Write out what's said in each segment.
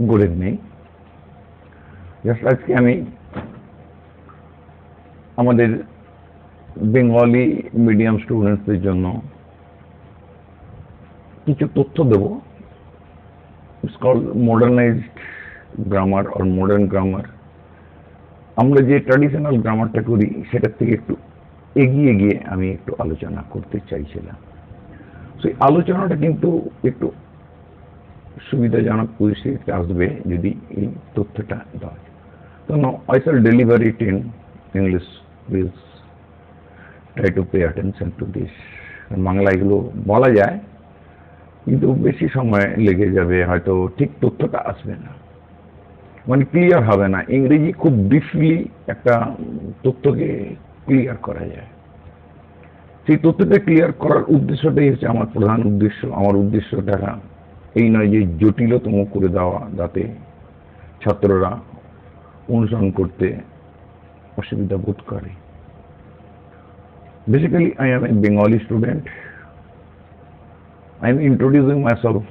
Good evening. Just আজকে আমি আমাদের বেঙ্গলি মিডিয়াম স্টুডেন্টসদের জন্য কিছু তথ্য দেব। It's called modernised grammar or modern grammar. আমরা যে ট্র্যাডিশনাল গ্রামারটা করি সেটার থেকে একটু এগিয়ে গিয়ে আমি একটু আলোচনা করতে চাইছিলাম। সেই আলোচনাটা কিন্তু একটু সুবিধাজনক পরিস্থিতিতে আসবে যদি এই তথ্যটা দেওয়া হয়। So now I shall deliver it in English. Please try to pay attention to this. Bangla এগুলো বলা যায় কিন্তু বেশি সময় লেগে যাবে, হয়তো ঠিক তথ্যটা আসবে না, মানে ক্লিয়ার হবে না। ইংরেজি খুব ব্রিফলি একটা তথ্যকে ক্লিয়ার করা যায়। সেই তথ্যটা ক্লিয়ার করার উদ্দেশ্যটাই হচ্ছে আমার প্রধান উদ্দেশ্য। আমার উদ্দেশ্যটা এই নয় যে জটিলতম করে দেওয়া যাতে ছাত্ররা অনুসরণ করতে অসুবিধা বোধ করে। Basically, I am a Bengali student. I am introducing myself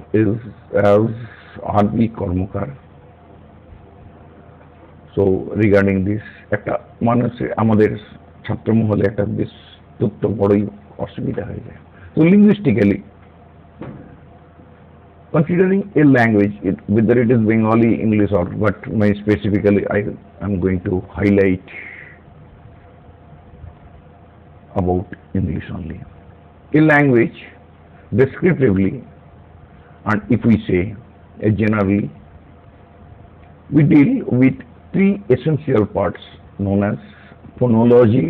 as R.B. Kormukar. So regarding this, একটা মানুষের আমাদের ছাত্রমহলে একটা বেশ তথ্য বড়ই অসুবিধা হয়ে যায়। So linguistically, considering a language, whether it is Bengali, English, or but specifically I am going to highlight about English only. A language, descriptively, and if we say generally, we deal with three essential parts known as phonology,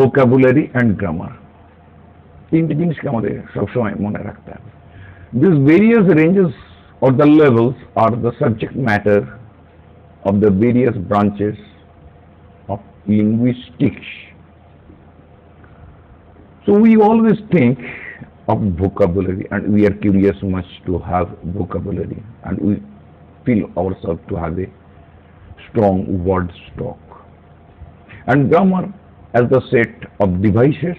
vocabulary, and grammar. তিনটি জিনিসকে আমাদের সবসময় মনে রাখতে হবে। These various ranges or the levels are the subject matter of the various branches of linguistics. So we always think of vocabulary and we are curious much to have vocabulary and we feel ourselves to have a strong word stock. And grammar as the set of devices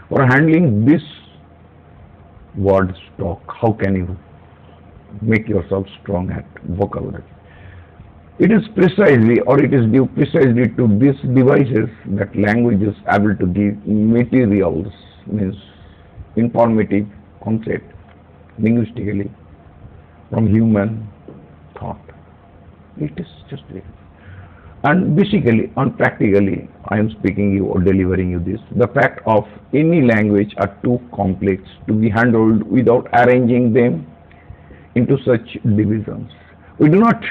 for handling this word stock. How can you make yourself strong at vocabulary? It is precisely, or it is due precisely to these devices that language is able to give materials, means informative concept, linguistically, from human thought. It is just it. And basically and practically, I am speaking you or delivering you this. The fact of any language are too complex to be handled without arranging them into such divisions. We do not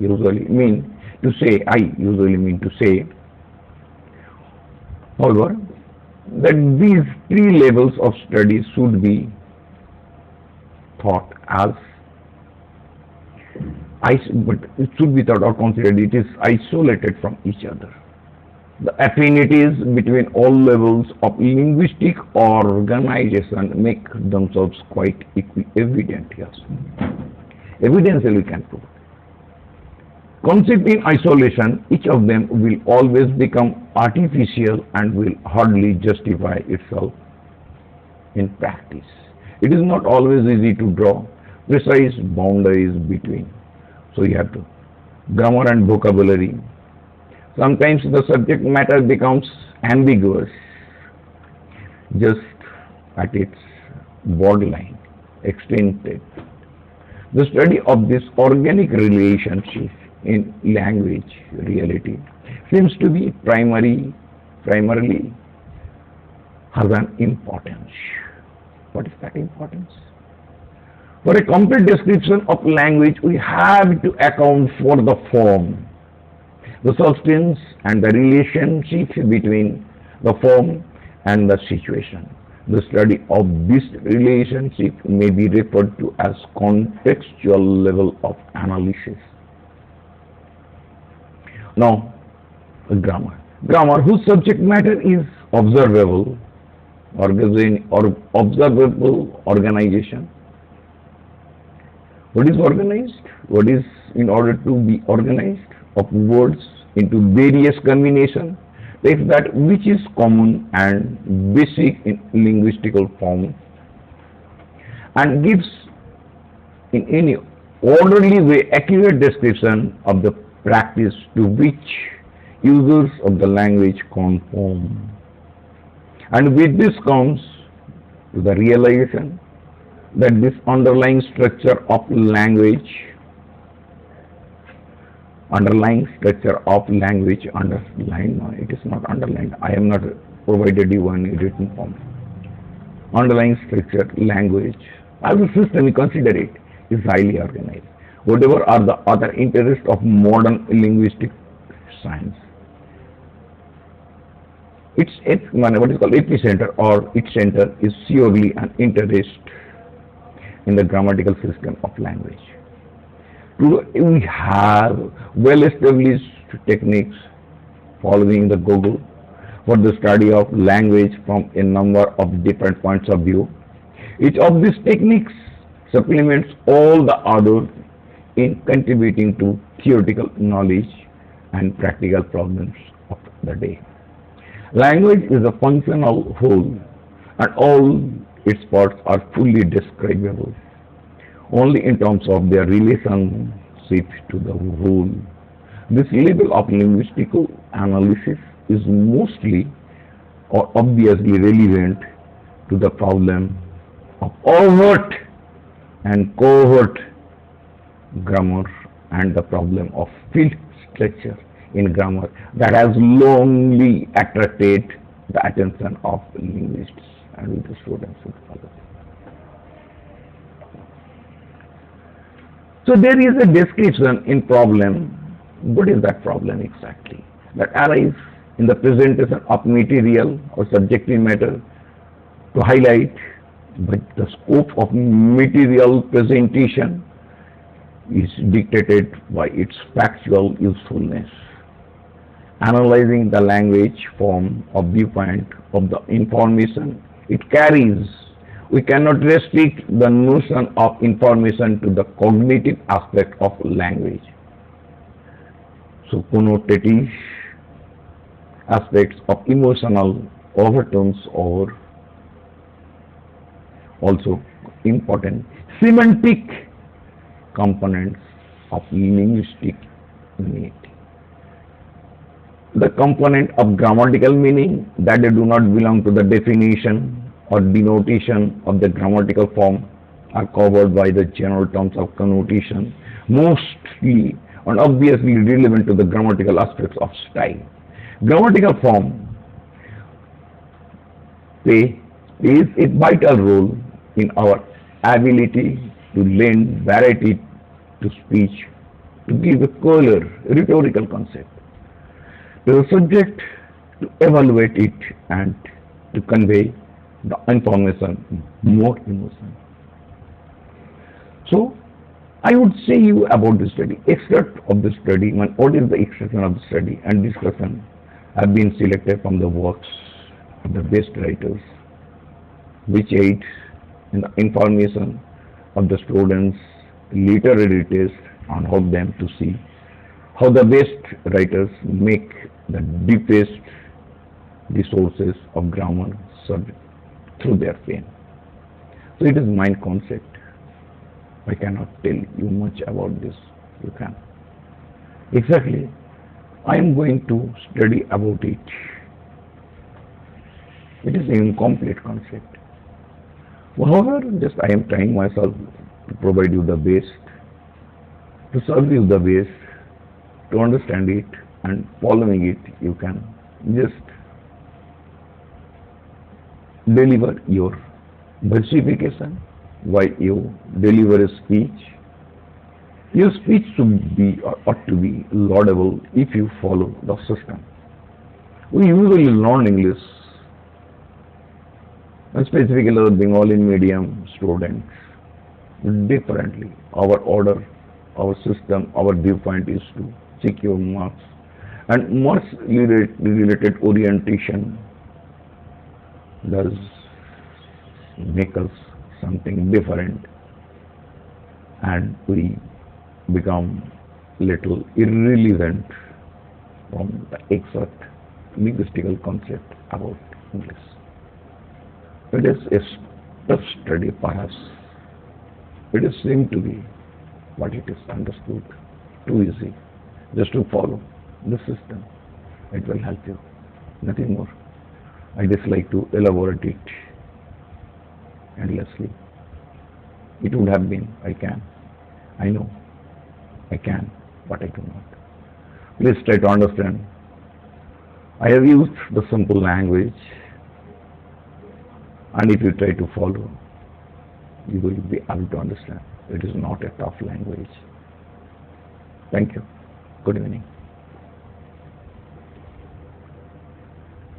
usually mean to say, I usually mean to say, however, that these three levels of study should be thought as but it should be thought or considered it is isolated from each other. The affinities between all levels of linguistic organization make themselves quite evident here. Evidentially we can prove. Concept in isolation, each of them will always become artificial and will hardly justify itself in practice. It is not always easy to draw precise boundaries between. So you have to grammar and vocabulary. Sometimes the subject matter becomes ambiguous just at its borderline, extended. The study of this organic relationship in language reality seems to be primarily has an importance. What is that importance? For a complete description of language, we have to account for the form, the substance, and the relationship between the form and the situation. The study of this relationship may be referred to as contextual level of analysis. Now, grammar. Grammar, whose subject matter is observable, or observable organization. What is organized? What is in order to be organized of words into various combinations, takes that which is common and basic in linguistical form and gives in any orderly way accurate description of the practice to which users of the language conform. And with this comes to the realization that this underlying structure of language, underlined, no, it is not underlined. I have not provided you one written form. Underlying structure, language, as a system, we consider it, is highly organized. Whatever are the other interests of modern linguistic science, what is called epicenter or its center is surely an interest in the grammatical system of language. Today we have well-established techniques following the Google for the study of language from a number of different points of view. Each of these techniques supplements all the others in contributing to theoretical knowledge and practical problems of the day. Language is a functional whole, and all its parts are fully describable only in terms of their relationship to the whole. This level of linguistic analysis is mostly or obviously relevant to the problem of overt and covert grammar and the problem of field structure in grammar that has longly attracted the attention of linguists and the students who follow. So there is a description in problem. What is that problem exactly? That arises in the presentation of material or subjective matter to highlight, but the scope of material presentation is dictated by its factual usefulness. Analyzing the language form or viewpoint of the information it carries, we cannot restrict the notion of information to the cognitive aspect of language. So connotative aspects of emotional overtones are also important. Semantic components of linguistic unity. The component of grammatical meaning that do not belong to the definition or denotation of the grammatical form are covered by the general terms of connotation, mostly and obviously relevant to the grammatical aspects of style. Grammatical form plays a vital role in our ability to lend variety to speech, to give a color, rhetorical concept to the subject, to evaluate it and to convey the information more emotion. So I would say you about the study, excerpt of the study, what is the extraction of the study and discussion have been selected from the works of the best writers, which aid in the information of the students' literary taste and help them to see how the best writers make the deepest resources of grammar serve through their pen. So it is mind concept. I cannot tell you much about this. You can. Exactly. I am going to study about it. It is an incomplete concept. However, just I am trying myself to provide you the best, to serve you the best, to understand it, and following it, you can just deliver your versification while you deliver a speech. Your speech should be or ought to be laudable if you follow the system. We usually learn English, and specifically the Bengali medium students, differently. Our order, our system, our viewpoint is to secure marks, and marks related orientation does make us something different, and we become little irrelevant from the exact linguistical concept about English. It is a tough study perhaps, It is seem to be, but it is understood too easy. Just to follow the system. It will help you. Nothing more. I dislike to elaborate it endlessly. It would have been, I can. I know. I can, but I do not. Please try to understand. I have used the simple language, and if you try to follow, you will be able to understand. It is not a tough language. Thank you. Good evening.